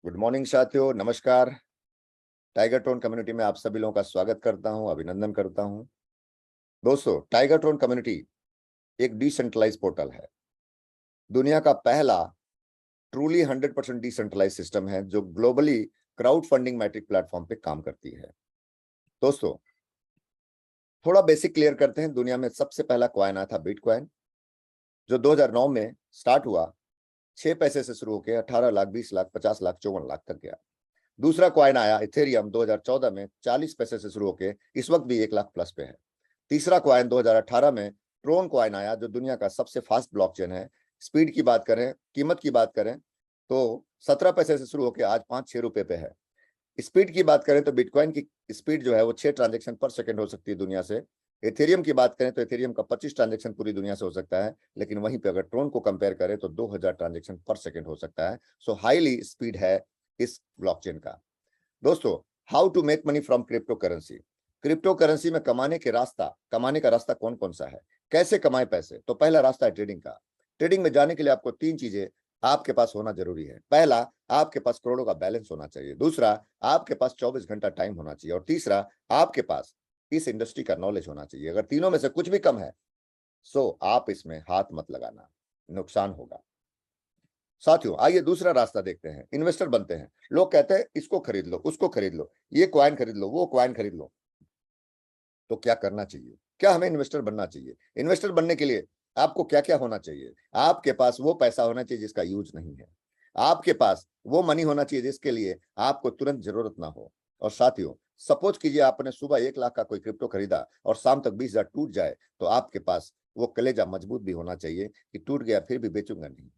Good morning साथियों, नमस्कार। Tiger ट्रोन community में आप सभी लोगों का स्वागत करता हूं, अभिनंदन करता हूं। दोस्तों, टाइगर ट्रोन कम्युनिटी एक डिसेंट्रलाइज पोर्टल है। दुनिया का पहला ट्रूली 100% डिसेंट्रलाइज सिस्टम है जो globally crowd funding matrix platform पे काम करती है। दोस्तों, थोड़ा बेसिक क्लियर करते हैं। दुनिया में सबसे पहला कॉइन आया था बिटकॉइन, जो 2009 में स्टार्ट हुआ। 6 पैसे से शुरू होकर 18 लाख, 20 लाख, 50 लाख, 54 लाख तक गया। दूसरा कॉइन आया इथेरियम 2014 में, 40 पैसे से शुरू होकर इस वक्त भी 1 लाख प्लस पे है। तीसरा कॉइन 2018 में ट्रोन कॉइन आया, जो दुनिया का सबसे फास्ट ब्लॉकचेन है। स्पीड की बात करें, कीमत की बात करें तो 17 पैसे से शुरू होकर आज 5-6 रुपए पे है। स्पीड की बात करें तो बिटकॉइन की स्पीड जो है वो 6 ट्रांजेक्शन पर सेकंड हो सकती है दुनिया से। एथेरियम की बात करें तो एथेरियम का 25 ट्रांजेक्शन पूरी दुनिया से हो सकता है, लेकिन वहीं पे अगर ट्रोन को कंपेयर करें तो 2000 ट्रांजेक्शन पर सेकंड हो सकता है। सो हाईली स्पीड है इस ब्लॉकचेन का। दोस्तों, how to make money from crypto currency. Crypto currency में कमाने का रास्ता कौन कौन सा है, कैसे कमाए पैसे? तो पहला रास्ता है ट्रेडिंग का। ट्रेडिंग में जाने के लिए आपको 3 चीजें आपके पास होना जरूरी है। पहला, आपके पास करोड़ों का बैलेंस होना चाहिए। दूसरा, आपके पास 24 घंटा टाइम होना चाहिए। और तीसरा, आपके पास इस इंडस्ट्री का नॉलेज होना चाहिए। अगर तीनों में से कुछ भी कम है, सो आप इसमें हाथ मत लगाना, नुकसान होगा। साथियों, आइए दूसरा रास्ता देखते हैं। इन्वेस्टर बनते हैं। लोग कहते हैं इसको खरीद लो, उसको खरीद लो, ये क्वाइन खरीद लो, वो क्वाइन खरीद लो। तो क्या करना चाहिए? क्या हमें इन्वेस्टर बनना चाहिए? इन्वेस्टर बनने के लिए आपको क्या क्या होना चाहिए? आपके पास वो पैसा होना चाहिए जिसका यूज नहीं है। आपके पास वो मनी होना चाहिए जिसके लिए आपको तुरंत जरूरत ना हो। और साथियों, सपोज कीजिए आपने सुबह 1 लाख का कोई क्रिप्टो खरीदा और शाम तक 20,000 टूट जाए, तो आपके पास वो कलेजा मजबूत भी होना चाहिए कि टूट गया फिर भी बेचूंगा नहीं।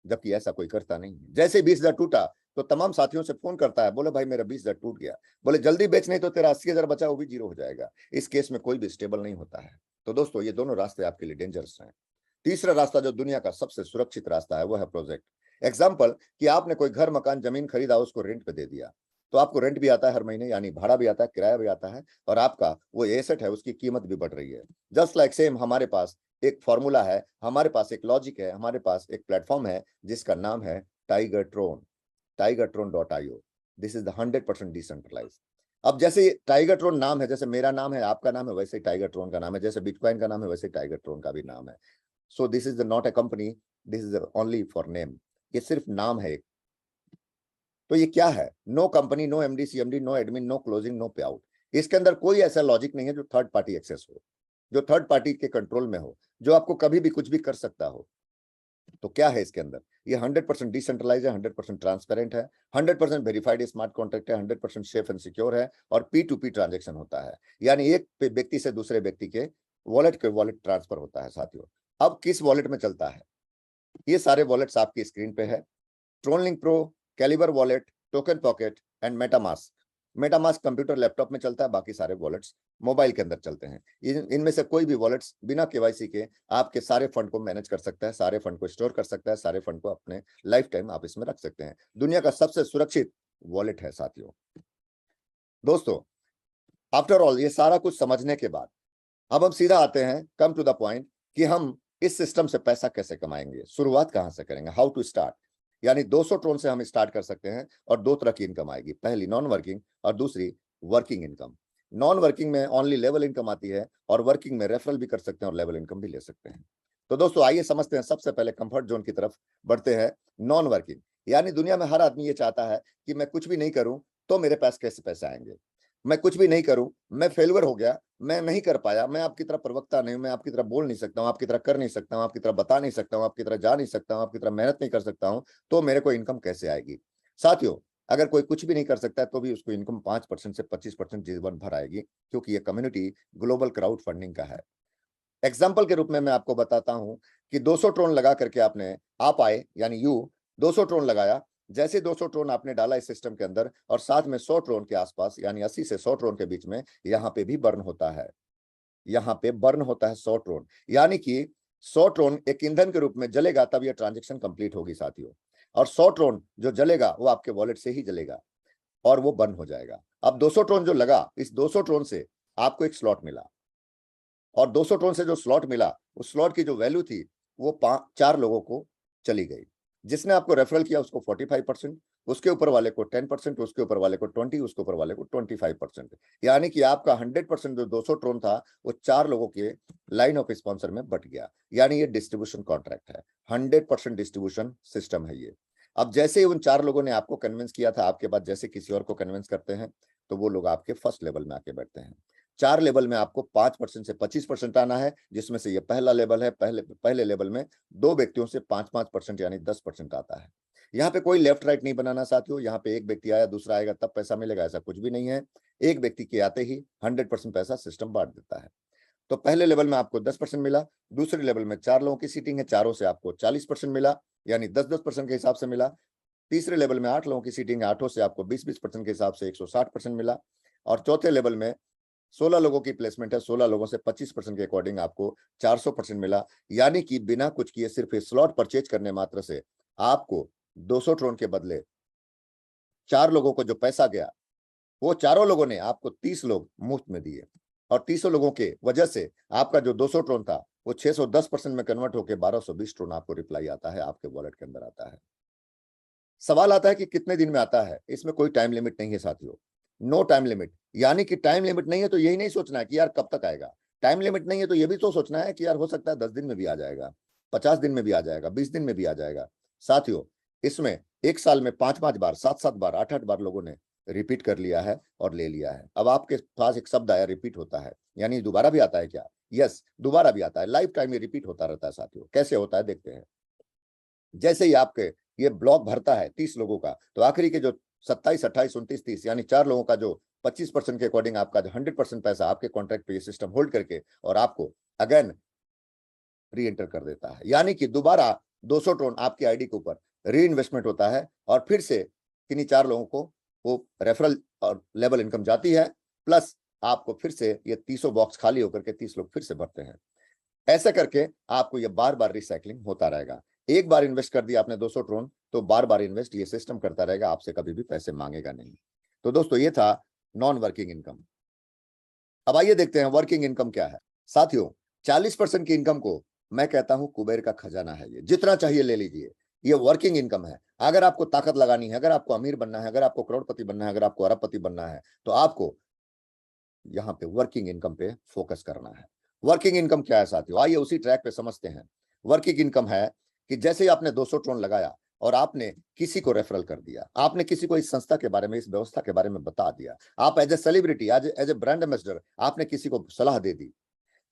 जबकि ऐसा कोई करता नहीं है। जैसे 20,000 टूटा तो तमाम साथियों से फोन करता है, बोले भाई मेरा 20,000 टूट गया। बोले जल्दी बेच, नहीं तो तेरा 80,000 बचा वो भी जीरो हो जाएगा। इस केस में कोई भी स्टेबल नहीं होता है। तो दोस्तों, ये दोनों रास्ते आपके लिए डेंजरस हैं। तीसरा रास्ता, जो दुनिया का सबसे सुरक्षित रास्ता है, वो है प्रोजेक्ट। एग्जाम्पल कि आपने कोई घर, मकान, जमीन खरीदा, उसको रेंट पे दे दिया, तो आपको रेंट भी आता है हर महीने, यानी भाड़ा भी आता है, किराया भी आता है, और आपका वो एसेट है उसकी कीमत भी बढ़ रही है। जस्ट लाइक सेम हमारे पास एक फॉर्मूला है, हमारे पास एक लॉजिक है, हमारे पास एक प्लेटफॉर्म है जिसका नाम है Tiger Tron, tigertron.io। This is the 100% decentralise. अब जैसे टाइगर ट्रोन नाम है, जैसे मेरा नाम है, आपका नाम है, वैसे टाइगर ट्रोन का नाम है। जैसे बिटकॉइन का नाम है, वैसे टाइगर ट्रोन का भी नाम है। So this is not a company, this is only for name. ये सिर्फ नाम है। तो ये क्या है? No company, no MD, CMD, no admin, no closing, no pay out. इसके अंदर कोई ऐसा लॉजिक नहीं है जो थर्ड पार्टी एक्सेस हो, जो थर्ड पार्टी के कंट्रोल में हो, जो आपको कभी भी कुछ भी कर सकता हो। तो क्या है इसके अंदर? ये 100% डिसेंट्रलाइज है, 100% ट्रांसपेरेंट है, 100% वेरीफाइड स्मार्ट कॉन्ट्रैक्ट है, 100% सेफ एंड सिक्योर है, और P2P ट्रांजेक्शन होता है, यानी एक व्यक्ति से दूसरे व्यक्ति के वॉलेट के वॉलेट ट्रांसफर होता है। साथियों, अब किस वॉलेट में चलता है? ये सारे वॉलेट्स आपकी स्क्रीन पे है। TronLink Pro, Klever wallet, TokenPocket and MetaMask. MetaMask computer laptop में चलता है, बाकी सारे वॉलेट्स मोबाइल के अंदर चलते हैं। इनमें से कोई भी वॉलेट्स बिना केवाईसी के आपके सारे फंड को मैनेज कर सकता है, सारे फंड को स्टोर कर सकता है, सारे फंड को अपने लाइफ टाइम आप इसमें रख सकते हैं। दुनिया का सबसे सुरक्षित वॉलेट है साथियों। दोस्तों, आफ्टर ऑल ये सारा कुछ समझने के बाद अब हम सीधा आते हैं, कम टू द पॉइंट, कि हम इस सिस्टम से पैसा कैसे कमाएंगे, शुरुआत कहां से करेंगे, हाउ टू स्टार्ट। यानी 200 ट्रोन से हम स्टार्ट कर सकते हैं, और 2 तरह की इनकम आएगी। पहली नॉन वर्किंग और दूसरी वर्किंग इनकम। नॉन वर्किंग में ओनली लेवल इनकम आती है, और वर्किंग में रेफरल भी कर सकते हैं और लेवल इनकम भी ले सकते हैं। तो दोस्तों, आइए समझते हैं। सबसे पहले कंफर्ट जोन की तरफ बढ़ते हैं। नॉन वर्किंग, यानी दुनिया में हर आदमी ये चाहता है कि मैं कुछ भी नहीं करूं तो मेरे पास कैसे पैसे आएंगे। मैं कुछ भी नहीं करूं, मैं फेलुअर हो गया, मैं नहीं कर पाया, मैं आपकी तरह प्रवक्ता नहीं हूं, मैं आपकी तरह बोल नहीं सकता हूं, आपकी तरह कर नहीं सकता हूं, आपकी तरह बता नहीं सकता हूं, आपकी तरह जा नहीं सकता हूं, आपकी तरह मेहनत नहीं कर सकता हूं, तो मेरे को इनकम कैसे आएगी? साथियों, अगर कोई कुछ भी नहीं कर सकता है तो भी उसको इनकम 5% से 25% जीवन भर आएगी, क्योंकि ये कम्युनिटी ग्लोबल क्राउड फंडिंग का है। एग्जाम्पल के रूप में मैं आपको बताता हूं कि 200 ट्रोन लगा करके आप आए, यानी 200 ट्रोन लगाया। जैसे 200 ट्रोन आपने डाला इस सिस्टम के अंदर, और साथ में 100 ट्रोन के आसपास, यानी 80 से 100 ट्रोन के बीच में यहाँ पे भी बर्न होता है। यहाँ पे बर्न होता है 100 ट्रोन, यानी कि 100 ट्रोन एक ईंधन के रूप में जलेगा, तब यह ट्रांजेक्शन कंप्लीट होगी साथियों। और 100 ट्रोन जो जलेगा वो आपके वॉलेट से ही जलेगा, और वो बर्न हो जाएगा। अब 200 ट्रोन जो लगा, इस 200 ट्रोन से आपको एक स्लॉट मिला, और 200 ट्रोन से जो स्लॉट मिला, उस स्लॉट की जो वैल्यू थी वो 4 लोगों को चली गई। जिसने आपको रेफरल किया उसको 45%, उसके ऊपर वाले को 10%, उसके ऊपर वाले को 20%, उसके ऊपर वाले को 25%। यानी कि आपका 100% जो 200 ट्रोन था वो 4 लोगों के लाइन ऑफ स्पॉन्सर में बट गया। यानी ये डिस्ट्रीब्यूशन कॉन्ट्रैक्ट है, 100% डिस्ट्रीब्यूशन सिस्टम है ये। अब जैसे ही उन 4 लोगों ने आपको कन्विंस किया था, आपके बाद जैसे किसी और को कन्विंस करते हैं तो वो लोग आपके फर्स्ट लेवल में आके बैठते हैं। 4 लेवल में आपको 5% से 25% आना है, जिसमें से ये पहला लेवल है। पहले लेवल में 2 व्यक्तियों से 5-5% यानी 10% आता है। यहाँ पे कोई लेफ्ट राइट नहीं बनाना साथियों, यहाँ पे एक व्यक्ति आया दूसरा आएगा तब पैसा मिलेगा, ऐसा कुछ भी नहीं है। एक व्यक्ति के आते ही 100% पैसा सिस्टम बांट देता है। तो पहले लेवल में आपको 10% मिला, दूसरे लेवल में 4 लोगों की सीटिंग है, चारों से आपको 40% मिला, यानी 10-10% के हिसाब से मिला। तीसरे लेवल में 8 लोगों की सीटिंग है, 8 से आपको 20-20% के हिसाब से 160% मिला। और चौथे लेवल में 16 लोगों की प्लेसमेंट है, 16 लोगों से 25% के अकॉर्डिंग आपको 400% मिला। यानी कि बिना कुछ किए सिर्फ स्लॉट परचेज करने मात्र से आपको 200 ट्रोन के बदले 4 लोगों को जो पैसा गया वो चारों लोगों ने आपको 30 लोग मुफ्त में दिए, और 300 लोगों के वजह से आपका जो 200 ट्रोन था वो 610% में कन्वर्ट होकर 1220 ट्रोन आपको रिप्लाई आता है, आपके वॉलेट के अंदर आता है। सवाल आता है कि कितने दिन में आता है। इसमें कोई टाइम लिमिट नहीं है साथियों, नो टाइम लिमिट। यानी कि टाइम लिमिट नहीं है तो यही नहीं सोचना है कि यार कब तक आएगा। टाइम लिमिट नहीं है तो यह भी तो सोचना है कि यार हो सकता है 10 दिन में भी आ जाएगा, 50 दिन में भी आ जाएगा, 20 दिन में भी आ जाएगा। साथियों, इसमें एक साल में 5-5 बार, 7-7 बार, 8-8 बार लोगों ने रिपीट कर लिया है और ले लिया है। अब आपके पास एक शब्द आया रिपीट होता है, यानी दोबारा भी आता है क्या? यस, दोबारा भी आता है। लाइफ टाइम में रिपीट होता रहता है साथियों। कैसे होता है देखते हैं। जैसे ही आपके ये ब्लॉक भरता है 30 लोगों का, तो आखिरी के जो 27, 28, 29, 30 यानी 4 लोगों का जो 25% के अकॉर्डिंग आपका जो 100% पैसा आपके कॉन्ट्रैक्ट पे ये सिस्टम होल्ड करके और आपको अगेन री एंटर कर देता है। यानी कि दोबारा 200 ट्रोन आपकी आईडी के ऊपर री इन्वेस्टमेंट होता है और फिर से किन्हीं 4 लोगों को वो रेफरल और लेवल इनकम जाती है, प्लस आपको फिर से ये 30 बॉक्स खाली होकर के 30 लोग फिर से भरते हैं। ऐसा करके आपको ये बार बार रिसाइकलिंग होता रहेगा। एक बार इन्वेस्ट कर दिया आपने 200 ट्रोन तो बार बार इन्वेस्ट ये सिस्टम करता रहेगा, आपसे कभी भी पैसे मांगेगा नहीं। तो दोस्तों ये था नॉन वर्किंग इनकम। अब आइए देखते हैं वर्किंग इनकम क्या है। साथियों, 40% की इनकम को मैं कहता हूं कुबेर का खजाना है। ये जितना चाहिए ले लीजिए, ये वर्किंग इनकम है। अगर आपको ताकत लगानी है, अगर आपको अमीर बनना है, अगर आपको करोड़पति बनना है, अगर आपको अरबपति बनना है, तो आपको यहाँ पे वर्किंग इनकम पे फोकस करना है। वर्किंग इनकम क्या है साथियों, आइए उसी ट्रैक पे समझते हैं। वर्किंग इनकम है कि जैसे ही आपने 200 ट्रोन लगाया और आपने किसी को रेफरल कर दिया, आपने किसी को इस संस्था के बारे में, इस व्यवस्था के बारे में बता दिया, आप as a celebrity, as a brand ambassador आपने किसी को सलाह दे दी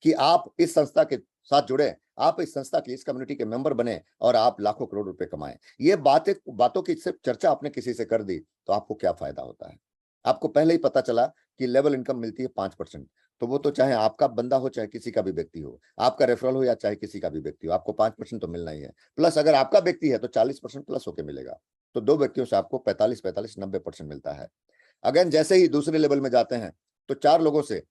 कि आप इस संस्था के साथ जुड़े, आप इस संस्था की, इस कम्युनिटी के मेंबर बने और आप लाखों करोड़ रुपए कमाएं। ये बातों की सिर्फ चर्चा आपने किसी से कर दी तो आपको क्या फायदा होता है? आपको पहले ही पता चला कि लेवल इनकम मिलती है 5%, तो वो तो चाहे आपका बंदा हो चाहे किसी का भी व्यक्ति हो, आपका रेफरल हो या चाहे किसी का भी व्यक्ति हो, आपको 5% तो मिलना ही है। प्लस अगर आपका व्यक्ति है तो 40% प्लस होके मिलेगा। तो 2 व्यक्तियों से आपको 45-45, 90% मिलता है। अगेन जैसे ही दूसरे लेवल में जाते हैं तो 4 लोगों से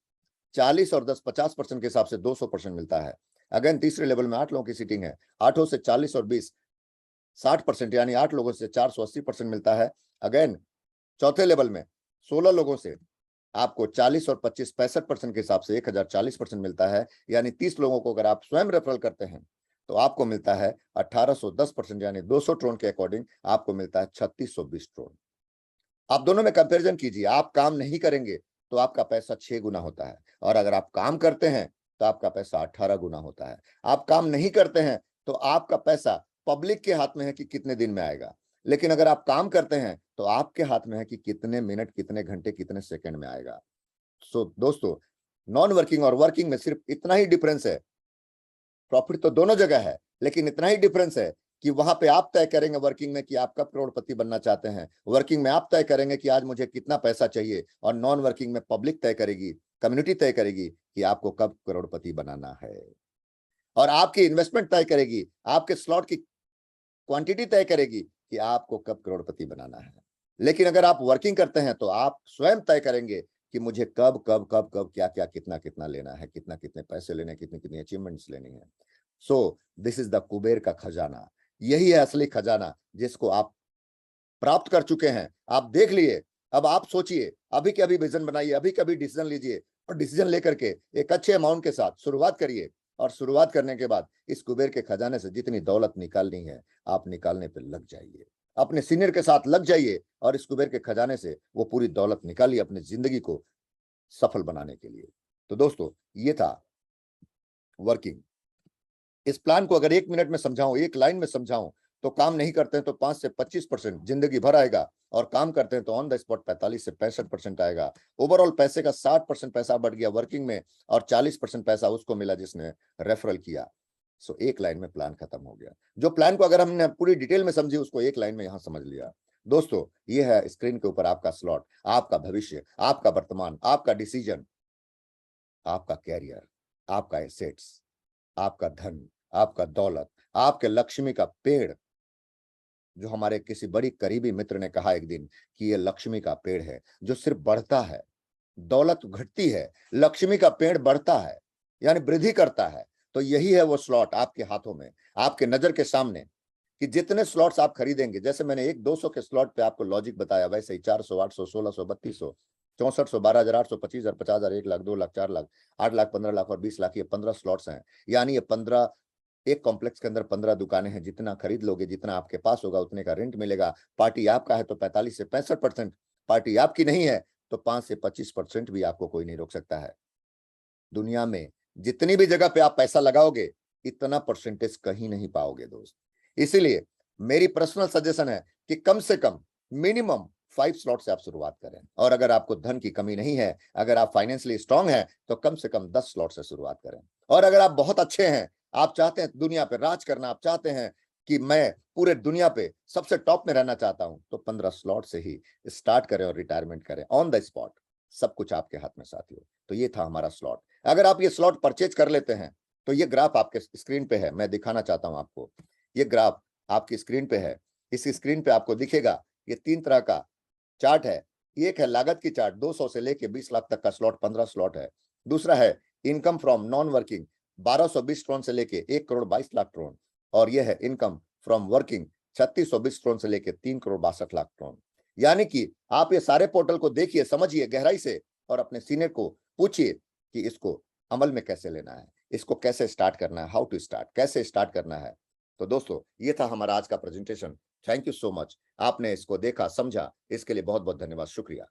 40 और 10 50% के हिसाब से 200% मिलता है। अगेन तीसरे लेवल में 8 लोगों की सीटिंग है, 8 से 40 और 20 60%, यानी 8 लोगों से 480% मिलता है। अगेन चौथे लेवल में 16 लोगों से आपको 40 और 25 65% के हिसाब से 1040% मिलता है। यानी 30 लोगों को अगर आप स्वयं रेफरल करते हैं तो आपको मिलता है 1810%, यानी 200 ट्रोन के अकॉर्डिंग आपको मिलता है 3620 ट्रोन। आप दोनों में कंपैरिजन कीजिए। आप काम नहीं करेंगे तो आपका पैसा 6 गुना होता है, और अगर आप काम करते हैं तो आपका पैसा 18 गुना होता है। आप काम नहीं करते हैं तो आपका पैसा पब्लिक के हाथ में है कि कितने दिन में आएगा, लेकिन अगर आप काम करते हैं तो आपके हाथ में है कि कितने मिनट, कितने घंटे, कितने सेकंड में आएगा। सो दोस्तों, नॉन वर्किंग और वर्किंग में सिर्फ इतना ही डिफरेंस है। प्रॉफिट तो दोनों जगह है, लेकिन इतना ही डिफरेंस है कि वहां पे आप तय करेंगे वर्किंग में कि आप कब करोड़पति बनना चाहते हैं। वर्किंग में आप तय करेंगे कि आज मुझे कितना पैसा चाहिए, और नॉन वर्किंग में पब्लिक तय करेगी, कम्युनिटी तय करेगी कि आपको कब करोड़पति बनाना है। और आपकी इन्वेस्टमेंट तय करेगी, आपके स्लॉट की क्वांटिटी तय करेगी कि आपको कब करोड़पति बनाना है। लेकिन अगर आप वर्किंग करते हैं तो आप स्वयं तय करेंगे कि मुझे कब कब कब कब क्या क्या कितना कितना लेना है, कितना कितने पैसे लेने, कितनी कितनी अचीवमेंट्स लेनी है। So this is the Kuber का खजाना। यही है असली खजाना जिसको आप प्राप्त कर चुके हैं। आप देख लिए, अब आप सोचिए, अभी के अभी विजन बनाइए, अभी के अभी डिसीजन लीजिए, और डिसीजन लेकर के एक अच्छे अमाउंट के साथ शुरुआत करिए। और शुरुआत करने के बाद इस कुबेर के खजाने से जितनी दौलत निकालनी है आप निकालने पे लग जाइए, अपने सीनियर के साथ लग जाइए और इस कुबेर के खजाने से वो पूरी दौलत निकालिए अपनी जिंदगी को सफल बनाने के लिए। तो दोस्तों ये था वर्किंग। इस प्लान को अगर 1 मिनट में समझाऊं, एक लाइन में समझाऊं, तो काम नहीं करते हैं तो 5 से 25% जिंदगी भर आएगा, और काम करते हैं तो ऑन द स्पॉट 45 से 65% आएगा। ओवरऑल पैसे का 60% पैसा बढ़ गया वर्किंग में, और 40% पैसा उसको मिला जिसने रेफरल किया। सो एक लाइन में प्लान खत्म हो गया। जो प्लान को अगर हमने पूरी डिटेल में समझी, उसको एक लाइन में यहां समझ लिया। दोस्तों ये है स्क्रीन के ऊपर आपका स्लॉट, आपका भविष्य, आपका वर्तमान, आपका डिसीजन, आपका कैरियर, आपका एसेट्स, आपका धन, आपका दौलत, आपके लक्ष्मी का पेड़। जो हमारे किसी बड़ी करीबी मित्र ने कहा एक दिन कि ये लक्ष्मी का पेड़ है जो सिर्फ बढ़ता है, दौलत घटती है, लक्ष्मी का पेड़ बढ़ता है, यानी वृद्धि करता है। तो यही है वो स्लॉट आपके हाथों में, आपके नजर के सामने, कि जितने स्लॉट्स आप खरीदेंगे, जैसे मैंने 100-200 के स्लॉट पे आपको लॉजिक बताया, वैसे ही 400, 800, 1600, 3200, 6400, 12000, 25,000, 50,000, 1 लाख, 2 लाख, 4 लाख, 8 लाख, 15 लाख और 20 लाख, ये 15 स्लॉट्स हैं। यानी ये 15, एक कॉम्प्लेक्स के अंदर 15 दुकानें हैं। जितना खरीद लोगे, जितना आपके पास होगा, उतने का रेंट मिलेगा। पार्टी आपका है तो 45 से 65%, पार्टी आपकी नहीं है तो 5 से 25% भी आपको कोई नहीं रोक सकता है। दुनिया में जितनी भी जगह पे आप पैसा लगाओगे, इतना परसेंटेज कहीं नहीं पाओगे दोस्त। इसीलिए मेरी पर्सनल सजेशन है कि कम से कम मिनिमम 5 स्लॉट से आप शुरुआत करें, और अगर आपको धन की कमी नहीं है, अगर आप फाइनेंशियली स्ट्रांग हैं, तो कम से कम 10 स्लॉट से शुरुआत करें। और अगर आप बहुत अच्छे हैं, आप चाहते हैं दुनिया पे राज करना, आप चाहते हैं कि मैं पूरे दुनिया पे सबसे टॉप में रहना चाहता हूं, तो 15 स्लॉट से ही स्टार्ट करें और रिटायरमेंट करें ऑन द स्पॉट। सब कुछ आपके हाथ में साथियों। तो ये था हमारा स्लॉट। अगर आप ये स्लॉट परचेज कर लेते हैं, तो ये ग्राफ आपके स्क्रीन पे है, मैं दिखाना चाहता हूं आपको। ये ग्राफ आपकी स्क्रीन पे है। इस स्क्रीन पे आपको दिखेगा ये 3 तरह का चार्ट है। एक है लागत की चार्ट, 200 से लेके 20 लाख तक का स्लॉट, 15 स्लॉट है। दूसरा है income from non working, 1220 Tron से लेके 1 करोड़ 22 लाख ट्रोन। और यह है इनकम फ्रॉम वर्किंग, 3620 ट्रोन से लेके 3 करोड़ 62 लाख ट्रोन। यानी कि आप ये सारे पोर्टल को देखिए, समझिए गहराई से, और अपने सीनियर को पूछिए कि इसको अमल में कैसे लेना है, इसको कैसे स्टार्ट करना है, हाउ टू स्टार्ट, कैसे स्टार्ट करना है। तो दोस्तों ये था हमारा आज का presentation. Thank you so much. आपने इसको देखा, समझा, इसके लिए बहुत बहुत धन्यवाद, शुक्रिया।